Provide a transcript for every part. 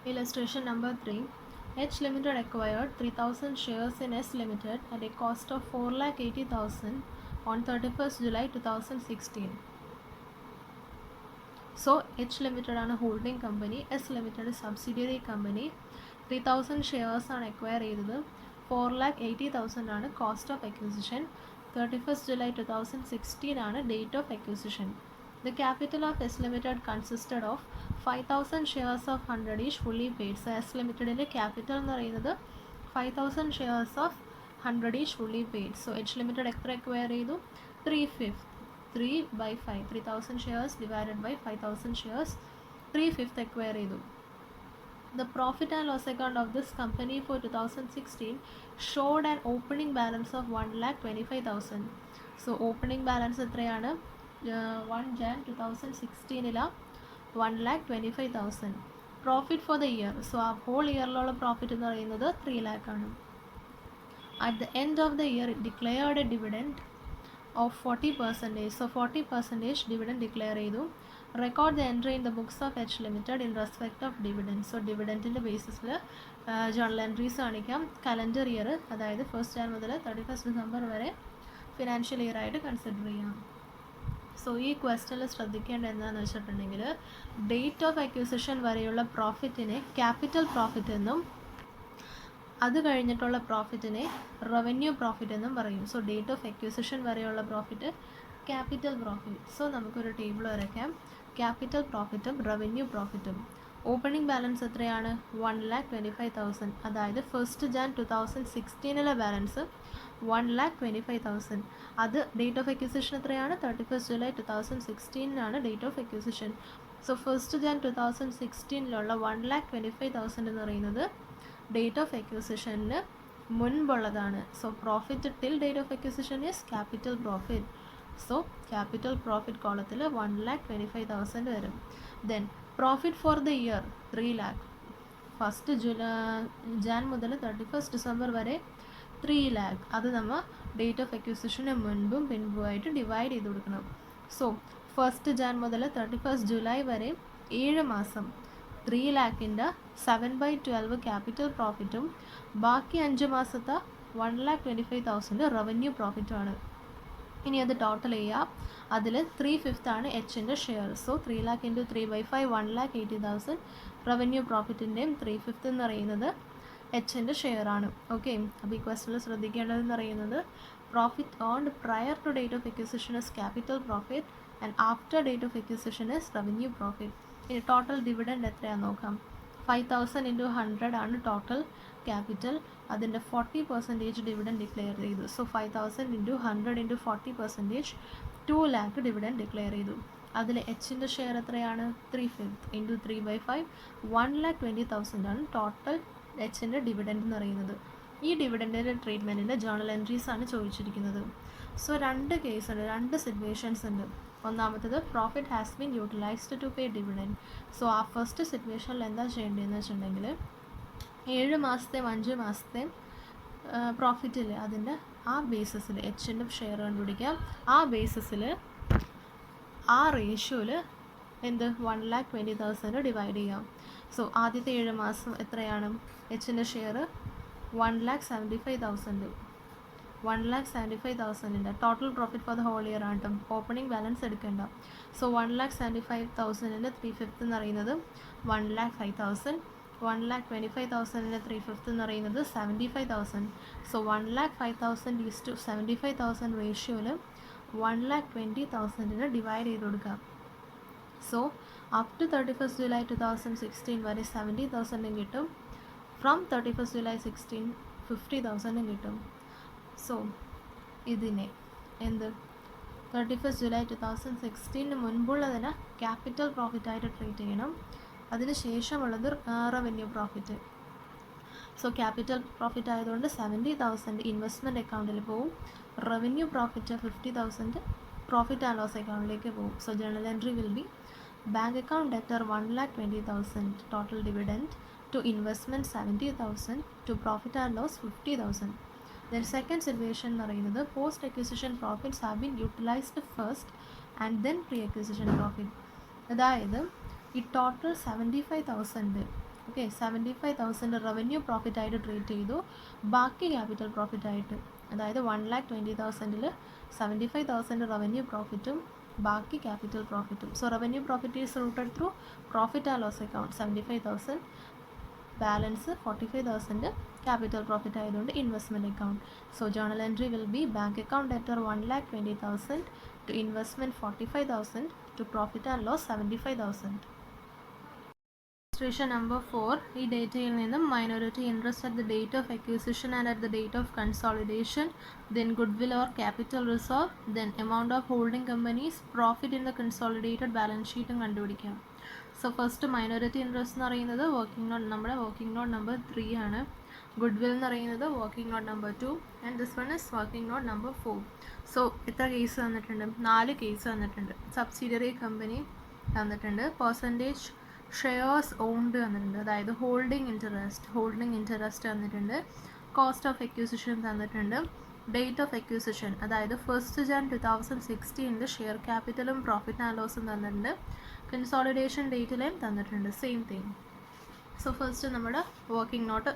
Illustration number 3. H Limited acquired 3000 shares in S Limited at a cost of 4,80,000 on 31st July 2016. So H Limited ആണ് holding company, S Limited subsidiary company. 3000 shares ആണ് acquire ചെയ്തത്. 4,80,000 ആണ് cost of acquisition. 31st July 2016 ആണ് date of acquisition. The capital of S Limited consisted of 5,000 shares of 100 each fully paid. So S Limitedൻ്റെ capital എന്ന് പറയുന്നത് 5,000 shares of 100 each fully paid. So H Limited എത്ര acquire ചെയ്തു? 3/5. 3/5. 3,000 shares divided by 5,000 shares. 3/5 acquire ചെയ്തു. The profit and loss account of this company for 2016 showed an opening balance of 1,25,000. So opening balance എത്രയാണ്? 1 Jan 2016 1,25,000. Profit for the year. So ആ whole ഇയറിലുള്ള profit എന്ന് പറയുന്നത് 3 lakh ആണ്. At the end of the year, it declared a dividend of 40%. So 40% dividend declare ചെയ്തു. Record the entry in the books of H Limited in respect of dividend. So ഡിവിഡൻറ്റിൻ്റെ ബേസിസിൽ journal entries കാണിക്കാം. Calendar year, അതായത് 1st Jan മുതൽ 31st December വരെ financial year ആയിട്ട് consider ചെയ്യാം. So ഈ ക്വസ്റ്റനിൽ ശ്രദ്ധിക്കേണ്ടത് എന്താണെന്ന് വെച്ചിട്ടുണ്ടെങ്കിൽ ഡേറ്റ് ഓഫ് അക്വിസിഷൻ വരെയുള്ള പ്രോഫിറ്റിനെ ക്യാപിറ്റൽ പ്രോഫിറ്റ് എന്നും അത് കഴിഞ്ഞിട്ടുള്ള പ്രോഫിറ്റിനെ റവന്യൂ പ്രോഫിറ്റ് എന്നും പറയും. സോ ഡേറ്റ് ഓഫ് അക്വിസിഷൻ വരെയുള്ള പ്രോഫിറ്റ് ക്യാപിറ്റൽ പ്രോഫിറ്റ്. സോ നമുക്കൊരു ടേബിൾ വരയ്ക്കാം. ക്യാപിറ്റൽ പ്രോഫിറ്റും റവന്യൂ പ്രോഫിറ്റും. ഓപ്പണിംഗ് ബാലൻസ് എത്രയാണ്? 1,25,000. അതായത് 1st Jan 2016 ബാലൻസ് 1,25,000. അത് ഡേറ്റ് ഓഫ് അക്വിസിഷൻ എത്രയാണ്? 31st July 2016 date of acquisition. So 1st Jan 2016 1,25,000 എന്ന് പറയുന്നത് ഡേറ്റ് ഓഫ് അക്വിസിഷന് മുൻപുള്ളതാണ്. So profit till date of acquisition is capital profit. So capital profit കോളത്തിൽ 1,25,000 വരും. Then profit for the year 3 lakh. 1st Jan മുതൽ 31st December വരെ 3 lakh. അത് നമ്മൾ ഡേറ്റ് ഓഫ് അക്വിസിഷന് മുൻപും പിൻപുമായിട്ട് ഡിവൈഡ് ചെയ്ത് കൊടുക്കണം. സോ 1st Jan മുതൽ 31st July വരെ 7 മാസം 3 lakhൻ്റെ 7/12 ക്യാപിറ്റൽ പ്രോഫിറ്റും ബാക്കി 5 മാസത്തെ 1,25,000 റവന്യൂ പ്രോഫിറ്റുമാണ്. ഇനി അത് ടോട്ടൽ ചെയ്യുക. അതിൽ 3/5 ആണ് എച്ചിൻ്റെ ഷെയർ. So 3 lakh × 3/5 1,80,000. റവന്യൂ പ്രോഫിറ്റിൻ്റെയും 3/5 എന്ന് പറയുന്നത് എച്ചിൻ്റെ ഷെയർ ആണ്. ഓക്കെ, അപ്പോൾ ഈ ക്വസ്റ്റനിൽ ശ്രദ്ധിക്കേണ്ടതെന്ന് പറയുന്നത് profit earned prior to date of acquisition is capital profit and after date of acquisition is revenue profit. ഇനി ടോട്ടൽ ഡിവിഡൻഡ് എത്രയാണെന്ന് നോക്കാം. 5,000 × 100 ആണ് ടോട്ടൽ ക്യാപിറ്റൽ. അതിൻ്റെ 40% ഡിവിഡൻഡ് ഡിക്ലെയർ ചെയ്തു. സോ 5,000 × 100 × 40% 2 lakh ഡിവിഡൻഡ് ഡിക്ലെയർ ചെയ്തു. അതിൽ എച്ചിൻ്റെ ഷെയർ എത്രയാണ്? 3/5 × 3/5 1,20,000 ആണ് ടോട്ടൽ എച്ചിൻ്റെ ഡിവിഡൻഡ് എന്ന് പറയുന്നത്. ഈ ഡിവിഡൻറ്റിൻ്റെ ട്രീറ്റ്മെൻറ്റിൻ്റെ ജേണൽ എൻട്രീസ് ആണ് ചോദിച്ചിരിക്കുന്നത്. സോ 2 കേസ് ഉണ്ട്, 2 സിറ്റുവേഷൻസ് ഉണ്ട്. ഒന്നാമത്തത് profit has been utilised to pay dividend. So ആ ഫസ്റ്റ് സിറ്റുവേഷനിൽ എന്താ ചെയ്യേണ്ടതെന്ന് വെച്ചിട്ടുണ്ടെങ്കിൽ 7 മാസത്തെയും 5 മാസത്തെയും പ്രോഫിറ്റിൽ അതിൻ്റെ ആ ബേസിസിൽ എച്ചിൻ്റെ ഷെയർ കണ്ടുപിടിക്കാം. ആ ബേസിസിൽ ആ റേഷ്യോയിൽ 1,20,000 ഡിവൈഡ് ചെയ്യാം. സോ ആദ്യത്തെ 7 മാസം എത്രയാണ്? എച്ചിൻ്റെ share 1,75,000. 1,75,000 total profit for the whole year ആണ് കേട്ടോ. ഓപ്പണിംഗ് ബാലൻസ് എടുക്കേണ്ട. സോ 1,75,000 3/5 എന്ന് പറയുന്നത് 1,05,000. 1,25,000 3/5 എന്ന് പറയുന്നത് 75,000. സോ 1,05,000 to 75,000 റേഷ്യോയിൽ 1,20,000 ഡിവൈഡ് ചെയ്ത് കൊടുക്കാം. So up to 31st July 2016 വരെ 70,000 കിട്ടും. ഫ്രം 31st July 2016 50,000 കിട്ടും. സോ ഇതിനെ 31st July 2016 മുൻപുള്ളതിന് ക്യാപിറ്റൽ പ്രോഫിറ്റായിട്ട് ട്രീറ്റ് ചെയ്യണം. അതിന് ശേഷമുള്ളത് revenue profit. So capital profit ആയതുകൊണ്ട് 70,000 ഇൻവെസ്റ്റ്മെൻറ്റ് അക്കൗണ്ടിൽ പോവും. Revenue profit 50,000 profit and loss അക്കൗണ്ടിലേക്ക് പോവും. So journal entry will be bank account debtor 1,20,000 total dividend to investment 70,000 to profit and loss 50,000. Then second situation എന്ന് പറയുന്നത് post acquisition profits have been utilised first and then pre acquisition profit. അതായത് ഈ total 75,000 okay, 75,000 revenue പ്രോഫിറ്റായിട്ട് treat ചെയ്തു. ബാക്കി capital പ്രോഫിറ്റായിട്ട്, അതായത് 1,20,000 75,000 revenue പ്രോഫിറ്റും ബാക്കി capital പ്രോഫിറ്റും. So revenue profit is routed through profit and loss account 75,000, balance 45,000 capital profit ആയതുകൊണ്ട് investment account. So journal entry will be bank account debtor 1,20,000 to investment 45,000 to profit and loss 75,000. Illustration number 4. ഈ ഡേറ്റയിൽ നിന്നും minority interest at the date of acquisition and at the date of consolidation, then goodwill or capital reserve, then amount of holding companies, profit in the consolidated balance ഷീറ്റും കണ്ടുപിടിക്കാം. So first minority interest എന്ന് പറയുന്നത് നമ്മുടെ working note number 3 ആണ്. Goodwill എന്ന് പറയുന്നത് working note number 2 and this one is working note number 4. So എത്ര case തന്നിട്ടുണ്ട്? 4 കേസ് തന്നിട്ടുണ്ട്. സബ്സിഡിയറി കമ്പനി തന്നിട്ടുണ്ട്, പെർസെൻറ്റേജ് ഷെയർസ് ഓൺഡ് തന്നിട്ടുണ്ട്, അതായത് ഹോൾഡിംഗ് ഇൻട്രസ്റ്റ് തന്നിട്ടുണ്ട്, കോസ്റ്റ് ഓഫ് അക്വിസിഷൻ തന്നിട്ടുണ്ട്, ഡേറ്റ് ഓഫ് അക്വിസിഷൻ അതായത് 1st Jan 2016 ഷെയർ ക്യാപിറ്റലും പ്രോഫിറ്റ് ആൻഡ് ലോസും തന്നിട്ടുണ്ട്, കൺസോളിഡേഷൻ ഡേറ്റിലേയും തന്നിട്ടുണ്ട്, സെയിം തിങ്. സോ ഫസ്റ്റ് നമ്മുടെ വർക്കിംഗ് നോട്ട്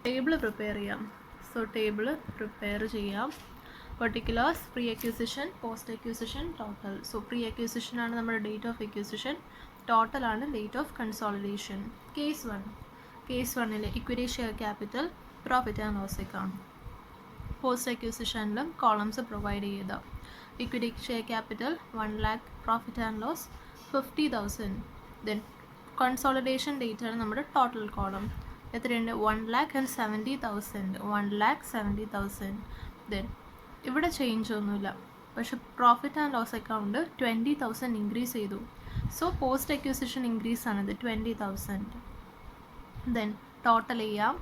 ടേബിൾ പ്രിപ്പയർ ചെയ്യാം. സോ ടേബിൾ പ്രിപ്പയർ ചെയ്യാം. Particulars, pre acquisition, post acquisition, total. So pre acquisition ആണ് നമ്മുടെ ഡേറ്റ് ഓഫ് അക്വിസിഷൻ, ടോട്ടൽ ആണ് ഡേറ്റ് ഓഫ് കൺസോളിഡേഷൻ. കേസ് വണ്ണിൽ equity share capital, profit and loss account. Post അക്വിസിഷനിലും columns provide ചെയ്ത equity share capital 1 lakh, profit and loss 50,000. Then consolidation date ആണ് നമ്മുടെ total column. എത്രയുണ്ട്? 1,70,000. Then ഇവിടെ change ഒന്നുമില്ല, പക്ഷെ profit and loss account 20,000 increase ചെയ്തു. സോ പോസ്റ്റ് അക്വിസിഷൻ ഇൻക്രീസ് ആണിത് 20,000. ദെൻ ടോട്ടൽ ചെയ്യാം.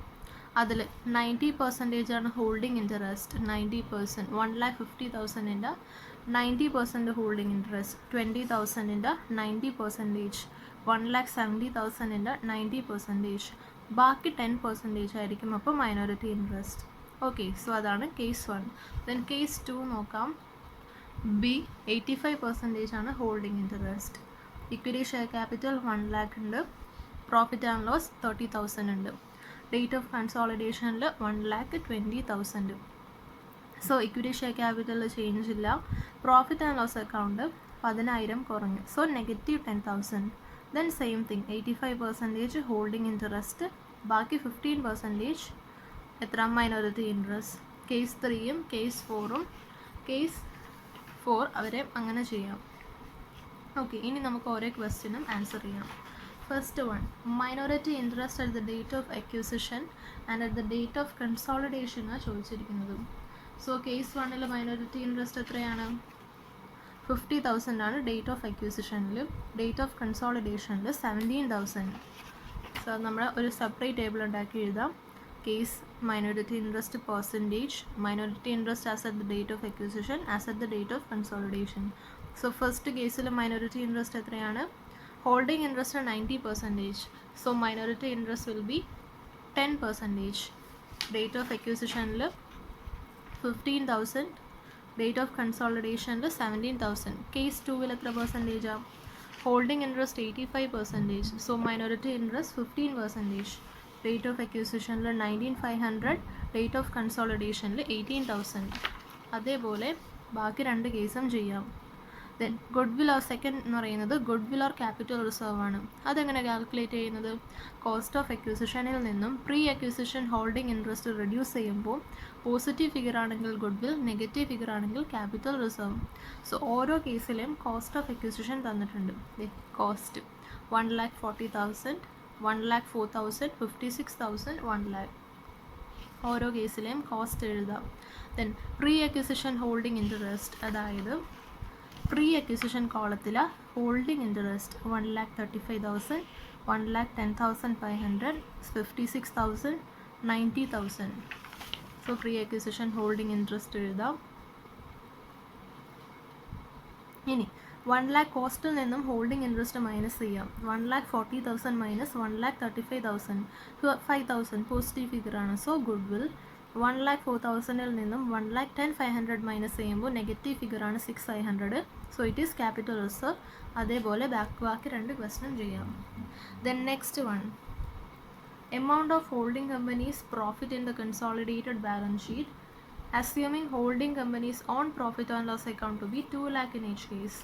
അതിൽ 90% ആണ് ഹോൾഡിംഗ് ഇൻട്രസ്റ്റ്, 90%, 1,50,000 90% ഹോൾഡിംഗ് ഇൻട്രസ്റ്റ്, 20,000 90%, 1,70,000 90%, ബാക്കി 10% ആയിരിക്കും അപ്പോൾ മൈനോറിറ്റി ഇൻട്രസ്റ്റ്. ഓക്കെ, സോ അതാണ് കേസ് 1. ദെൻ കേസ് 2 നോക്കാം. ബി 85% ആണ് holding interest, equity share capital 1 lakh ഉണ്ട്, പ്രോഫിറ്റ് ആൻഡ് ലോസ് 30,000 ഉണ്ട്, ഡേറ്റ് ഓഫ് കൺസോളിഡേഷനിൽ 1,20,000. സോ ഇക്വിറ്റി ഷെയർ ക്യാപിറ്റലിൽ ചേഞ്ച് ഇല്ല, പ്രോഫിറ്റ് ആൻഡ് ലോസ് അക്കൗണ്ട് 10,000 കുറഞ്ഞു, so -10,000. Then same thing 85% holding interest, ബാക്കി 15% എത്ര? Minority interest. കേസ് 3യും കേസ് 4ഉം കേസ് 4 അവരെ അങ്ങനെ ചെയ്യാം. ഓക്കെ, ഇനി നമുക്ക് ഓരോ ക്വസ്റ്റ്യനും ആൻസർ ചെയ്യാം. First one, minority interest at the date of acquisition and at the date of കൺസോളിഡേഷനാണ് ചോദിച്ചിരിക്കുന്നത്. സോ കേസ് 1ൽ മൈനോറിറ്റി ഇൻട്രസ്റ്റ് എത്രയാണ്? 50,000 ആണ് ഡേറ്റ് ഓഫ് അക്വിസിഷനിൽ, ഡേറ്റ് ഓഫ് കൺസോളിഡേഷനിൽ 17,000. സോ നമ്മൾ ഒരു സെപ്പറേറ്റ് ടേബിൾ ഉണ്ടാക്കി എഴുതാം. Case minority interest percentage, minority interest as at the date of acquisition, as at the date of consolidation. So first കേസിൽ മൈനോറിറ്റി ഇൻട്രസ്റ്റ് എത്രയാണ്? Holding interest 90%, so minority interest will be 10%. Date of അക്വിസിഷനിൽ 15,000, date of കൺസോളിഡേഷനിൽ 17,000. Case 2ൽ എത്ര പെർസെൻറ്റേജാണ്? Holding interest 85%, so minority interest 15%. Date of അക്വിസിഷനിൽ 19,500, date of കൺസോളിഡേഷനിൽ 18,000. അതേപോലെ ബാക്കി 2 കേസും ചെയ്യാം. ദെൻ ഗുഡ്വിൽ ഓർ സെക്കൻഡ് എന്ന് പറയുന്നത് ഗുഡ്വിൽ ഓർ ക്യാപിറ്റൽ റിസർവ് ആണ്. അതെങ്ങനെ കാൽക്കുലേറ്റ് ചെയ്യുന്നത്? കോസ്റ്റ് ഓഫ് അക്വിസിഷനിൽ നിന്നും pre acquisition holding interest reduce ചെയ്യുമ്പോൾ പോസിറ്റീവ് ഫിഗർ ആണെങ്കിൽ ഗുഡ്വിൽ, നെഗറ്റീവ് ഫിഗർ ആണെങ്കിൽ ക്യാപിറ്റൽ റിസർവ്. സോ ഓരോ കേസിലും കോസ്റ്റ് ഓഫ് അക്വിസിഷൻ തന്നിട്ടുണ്ട്. Cost 1,40,000, 1,04,000, 56,000, 1 lakh. ഓരോ കേസിലെയും കോസ്റ്റ് എഴുതാം. Then pre acquisition holding interest, അതായത് പ്രീ അക്വിസിഷൻ കോളത്തിൽ holding interest 1,35,000, 1,10,500, 56,000, 90,000. So pre acquisition holding interest എഴുതാം. ഇനി 1 lakh കോസ്റ്റിൽ നിന്നും ഹോൾഡിംഗ് ഇൻട്രസ്റ്റ് മൈനസ് ചെയ്യാം. 1,40,000 മൈനസ് 1,35,000, 5,000 പോസിറ്റീവ് ഫിഗറാണ്. സോ ഗുഡ്വിൽ 1,04,000 നിന്നും 1,10,500 മൈനസ് ചെയ്യുമ്പോൾ നെഗറ്റീവ് ഫിഗറാണ് 6,500. So it is capital reserve. അതേപോലെ ബാക്കി 2 ക്വസ്റ്റ്യൻ ചെയ്യാം. Then next one, amount of holding companies profit in the consolidated balance sheet, assuming holding companies on profit and loss account to be 2 lakh in each case.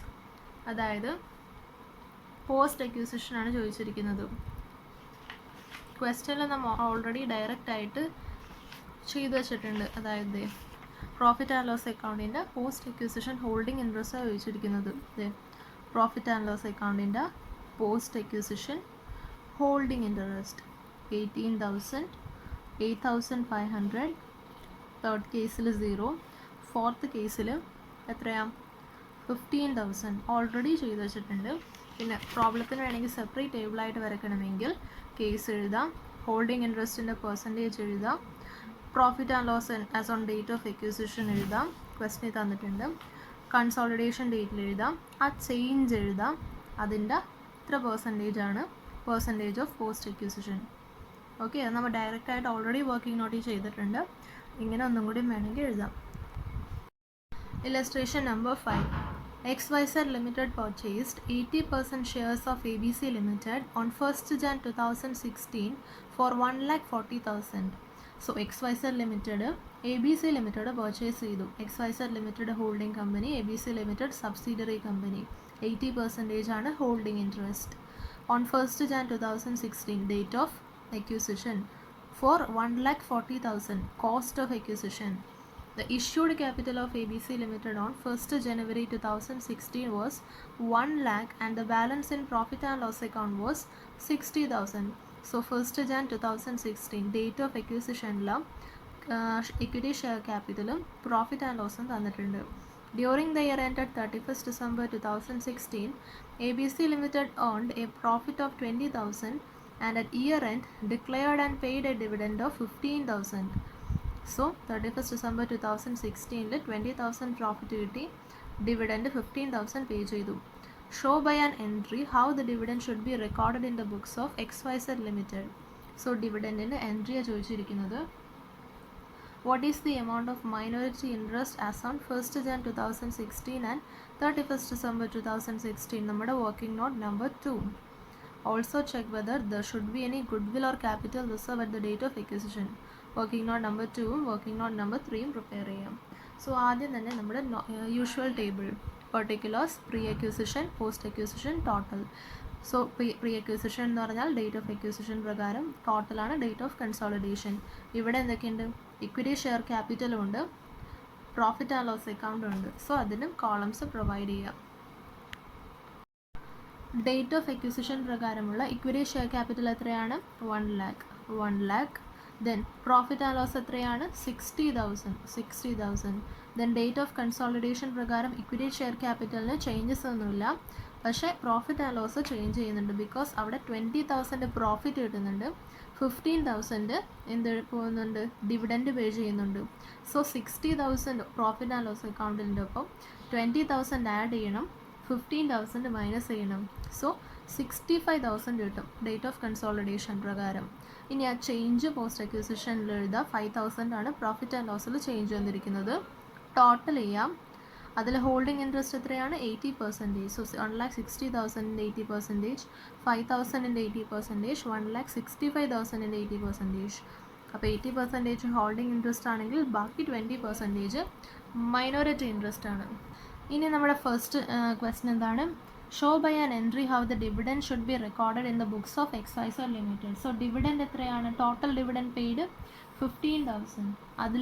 അതായത് post acquisition ആണ് ചോദിച്ചിരിക്കുന്നത്. ക്വസ്റ്റ്യനിൽ നമ്മൾ already direct ആയിട്ട് ചെയ്തു വെച്ചിട്ടുണ്ട്. അതായത് profit and loss അക്കൗണ്ടിൻ്റെ പോസ്റ്റ് അക്യൂസിഷൻ ഹോൾഡിംഗ് ഇൻട്രസ്റ്റാണ് ചോദിച്ചിരിക്കുന്നത്. പ്രോഫിറ്റ് ആൻഡ് ലോസ് അക്കൗണ്ടിൻ്റെ post acquisition holding interest 18,000, 8,500, third കേസിൽ 0, ഫോർത്ത് കേസിൽ എത്രയാണ് 15,000 ഓൾറെഡി ചെയ്ത് വെച്ചിട്ടുണ്ട്. പിന്നെ പ്രോബ്ലത്തിന് വേണമെങ്കിൽ സെപ്പറേറ്റ് ടേബിളായിട്ട് വരയ്ക്കണമെങ്കിൽ കേസ് എഴുതാം, ഹോൾഡിംഗ് ഇൻട്രസ്റ്റിൻ്റെ പെർസെൻറ്റേജ് എഴുതാം, profit and loss as on date of acquisition എഴുതാം, ക്വസ്റ്റ്യൻ തന്നിട്ടുണ്ട്, കൺസോളിഡേഷൻ ഡേറ്റിൽ എഴുതാം, ആ ചേഞ്ച് എഴുതാം, അതിൻ്റെ ഇത്ര പെർസെൻറ്റേജ് ഓഫ് പോസ്റ്റ് എക്യൂസിഷൻ. ഓക്കെ, അത് നമ്മൾ ഡയറക്റ്റായിട്ട് ഓൾറെഡി വർക്കിംഗ് നോട്ടിൽ ചെയ്തിട്ടുണ്ട്. ഇങ്ങനെ ഒന്നും കൂടി വേണമെങ്കിൽ എഴുതാം. Illustration number 5. XYZ Limited purchased 80% shares of ABC Limited on 1st Jan 2016 for 1,40,000. So XYZ Limited ABC Limited purchase ചെയ്തു. XYZ Limited holding company, ABC Limited subsidiary company. 80% ആണ് holding interest. On 1st Jan 2016 date of acquisition for 1,40,000 cost of acquisition. The issued capital of ABC Limited on 1st January 2016 was 1 lakh and the balance in profit and loss account was 60,000. So 1st Jan 2016 date of acquisition la equity share capital profit and loss തന്നിട്ടുണ്ട്. During the year ended 31st December 2016, ABC Limited earned a profit of 20,000 and at year end declared and paid a dividend of 15,000. So 31st December 2016 20,000 profit കിട്ടി, dividend 15,000 pay ചെയ്തു. Show by an entry how the dividend should be recorded in the books of XYZ Limited. So dividendൻ്റെ എൻട്രിയാണ് ചോദിച്ചിരിക്കുന്നത്. What is the amount of minority interest as on 1st Jan 2016 and 31st December 2016? നമ്മുടെ working note number 2. Also check whether there should be any goodwill or capital reserve at the date of acquisition. Working note number 2ഉം working note number 3ഉം prepare ചെയ്യാം. So ആദ്യം തന്നെ നമ്മുടെ usual table, particulars, pre acquisition, post acquisition, total. So pre acquisition എന്ന് പറഞ്ഞാൽ date of acquisition പ്രകാരം, ടോട്ടലാണ് date of consolidation. ഇവിടെ എന്തൊക്കെയുണ്ട്? ഇക്വിറ്റി ഷെയർ ക്യാപിറ്റലും ഉണ്ട്, പ്രോഫിറ്റ് ആൻഡ് ലോസ് അക്കൗണ്ടും ഉണ്ട്. സോ അതിനും കോളംസ് പ്രൊവൈഡ് ചെയ്യാം. ഡേറ്റ് ഓഫ് അക്യൂസിഷൻ പ്രകാരമുള്ള ഇക്വിറ്റി ഷെയർ ക്യാപിറ്റൽ എത്രയാണ്? 1 lakh. Then profit and loss എത്രയാണ്? 60,000. Then date of consolidation പ്രകാരം ഇക്വിറ്റി ഷെയർ ക്യാപിറ്റലിന് ചേഞ്ചസ് ഒന്നുമില്ല, പക്ഷേ പ്രോഫിറ്റ് ആൻഡ് ലോസ് ചേഞ്ച് ചെയ്യുന്നുണ്ട്. ബിക്കോസ് അവിടെ 20,000 പ്രോഫിറ്റ് കിട്ടുന്നുണ്ട്, 15,000 എന്ത് പോകുന്നുണ്ട്? ഡിവിഡൻഡ് പേ ചെയ്യുന്നുണ്ട്. സോ 60,000 പ്രോഫിറ്റ് ആൻഡ് ലോസ് അക്കൗണ്ടിൻ്റെ ഒപ്പം 20,000 ആഡ് ചെയ്യണം, 15,000 മൈനസ് ചെയ്യണം. സോ 65,000 കിട്ടും ഡേറ്റ് ഓഫ് കൺസോളിഡേഷൻ പ്രകാരം. ഇനി ആ ചേഞ്ച് പോസ്റ്റ് അക്യൂസിഷനിൽ എഴുതാം. 5,000 ആണ് പ്രോഫിറ്റ് ആൻഡ് ലോസിൽ ചേഞ്ച് വന്നിരിക്കുന്നത്. ടോട്ടൽ ചെയ്യാം. അതിൽ ഹോൾഡിംഗ് ഇൻട്രസ്റ്റ് എത്രയാണ്? 80%. സോ 1,60,000 80%, 5,000 80%, 1,65,000 80%. അപ്പോൾ 80% ഹോൾഡിംഗ് ഇൻട്രസ്റ്റ് ആണെങ്കിൽ ബാക്കി 20% മൈനോറിറ്റി ഇൻട്രസ്റ്റ് ആണ്. ഇനി നമ്മുടെ ഫസ്റ്റ് ക്വസ്റ്റ്യൻ എന്താണ്? Show by an entry how the dividend should be recorded in the books of XYZ Limited. So dividend എത്രയാണ്? Total dividend paid 15,000. അതിൽ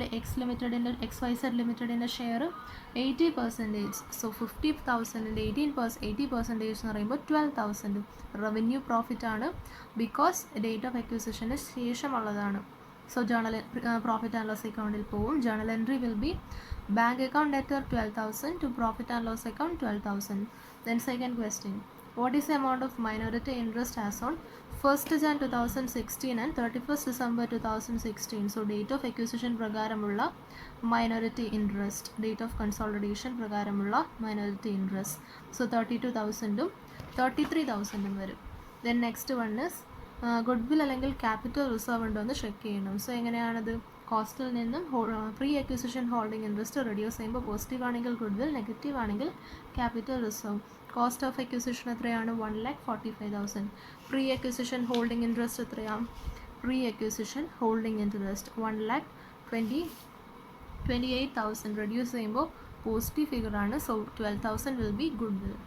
XYZ ലിമിറ്റഡിൻ്റെ ഷെയർ 80%. സോ 50,000 80% എന്ന് പറയുമ്പോൾ 12,000 റവന്യൂ പ്രോഫിറ്റ് ആണ്. ബിക്കോസ് ഡേറ്റ് ഓഫ് അക്യൂസിഷന് ശേഷമുള്ളതാണ്. So journal profit and loss അക്കൗണ്ടിൽ പോവും. Journal entry will be bank account debtor 12,000 to profit and loss account 12,000. Then second question, what is the amount of minority interest as on 1st Jan 2016 and 31st December 2016? So date of acquisition പ്രകാരമുള്ള minority interest, date of consolidation പ്രകാരമുള്ള minority interest. So 32,000ഉം 33,000ഉം വരും. Then next one is goodwill അല്ലെങ്കിൽ capital reserve ഉണ്ടോ എന്ന് check ചെയ്യണം. So എങ്ങനെയാണത്? കോസ്റ്റിൽ നിന്നും pre acquisition holding interest reduce ചെയ്യുമ്പോൾ പോസിറ്റീവ് ആണെങ്കിൽ ഗുഡ്വിൽ, നെഗറ്റീവ് ആണെങ്കിൽ capital reserve. Cost of acquisition എത്രയാണ്? 1,45,000. പ്രീ അക്വിസിഷൻ ഹോൾഡിംഗ് ഇൻട്രസ്റ്റ് എത്രയാണ്? Pre acquisition holding interest 1,28,000 reduce ചെയ്യുമ്പോൾ പോസിറ്റീവ് ഫിഗറാണ്. So 12,000 will be good will.